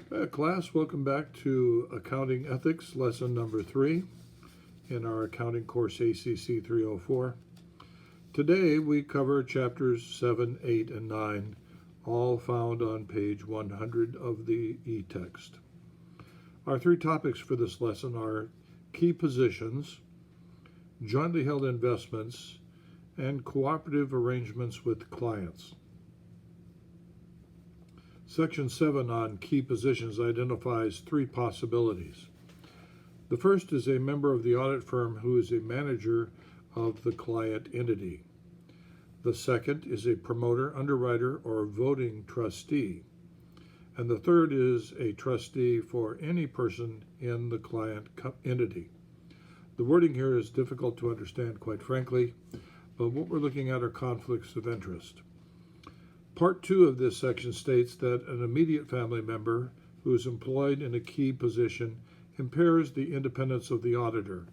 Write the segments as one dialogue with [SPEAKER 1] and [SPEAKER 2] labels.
[SPEAKER 1] Class, welcome back to Accounting Ethics, lesson number 3 in our accounting course ACC304. Today we cover chapters 7, 8, and 9, all found on page 100 of the e-text. Our three topics for this lesson are key positions, jointly held investments, and cooperative arrangements with clients. Section 7 on key positions identifies three possibilities. The first is a member of the audit firm who is a manager of the client entity. The second is a promoter, underwriter, or voting trustee. And the third is a trustee for any person in the client entity. The wording here is difficult to understand, quite frankly, but what we're looking at are conflicts of interest. Part 2 of this section states that an immediate family member who is employed in a key position impairs the independence of the auditor,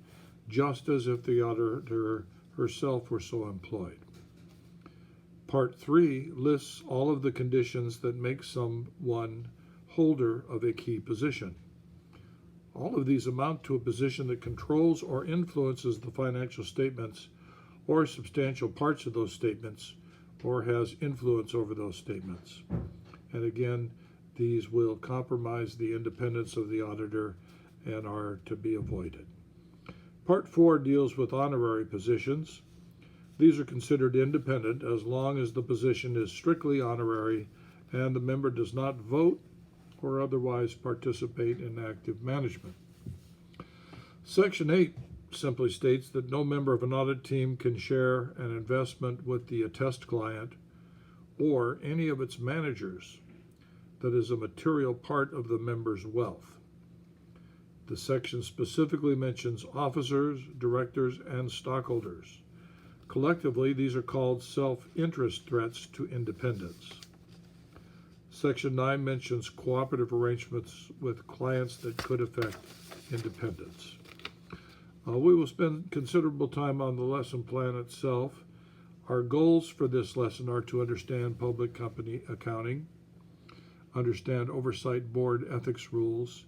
[SPEAKER 1] just as if the auditor herself were so employed. Part 3 lists all of the conditions that make someone holder of a key position. All of these amount to a position that controls or influences the financial statements or substantial parts of those statements, or has influence over those statements. And again, these will compromise the independence of the auditor and are to be avoided. Part 4 deals with honorary positions. These are considered independent as long as the position is strictly honorary and the member does not vote or otherwise participate in active management. Section 8 simply states that no member of an audit team can share an investment with the attest client or any of its managers that is a material part of the member's wealth. The section specifically mentions officers, directors, and stockholders. Collectively, these are called self-interest threats to independence. Section 9 mentions cooperative arrangements with clients that could affect independence. We will spend considerable time on the lesson plan itself. Our goals for this lesson are to understand public company accounting, understand oversight board ethics rules,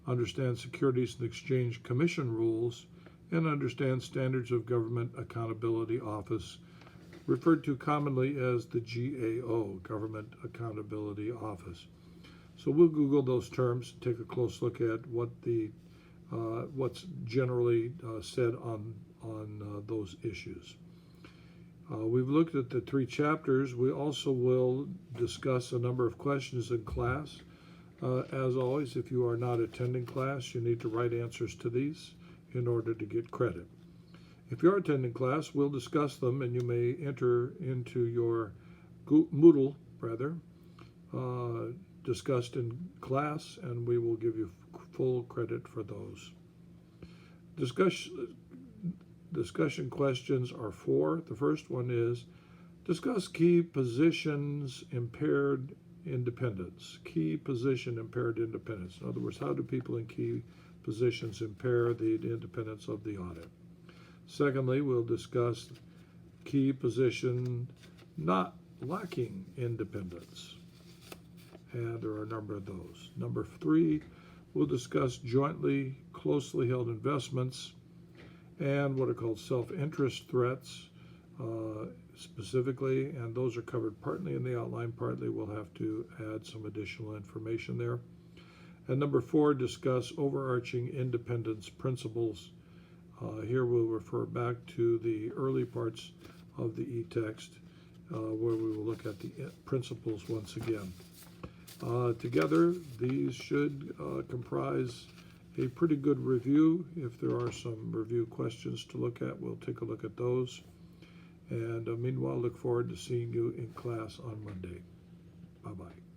[SPEAKER 1] understand Securities and Exchange Commission rules, and understand standards of Government Accountability Office, referred to commonly as the GAO, Government Accountability Office. So we'll Google those terms, take a close look at what's generally said on those issues. We've looked at the three chapters. We also will discuss a number of questions in class. As always, if you are not attending class, you need to write answers to these in order to get credit. If you're attending class, we'll discuss them and you may enter into your Moodle, discussed in class, and we will give you full credit for those. Discussion questions are 4. The first one is, discuss key positions impaired independence. Key position impaired independence. In other words, how do people in key positions impair the independence of the audit? Secondly, we'll discuss key position not lacking independence. And there are a number of those. Number 3, we'll discuss jointly closely held investments and what are called self-interest threats specifically, and those are covered partly in the outline, partly we'll have to add some additional information there. And number 4, discuss overarching independence principles. Here we'll refer back to the early parts of the e-text where we will look at the principles once again. Together, these should comprise a pretty good review. If there are some review questions to look at, we'll take a look at those. And meanwhile, look forward to seeing you in class on Monday. Bye-bye.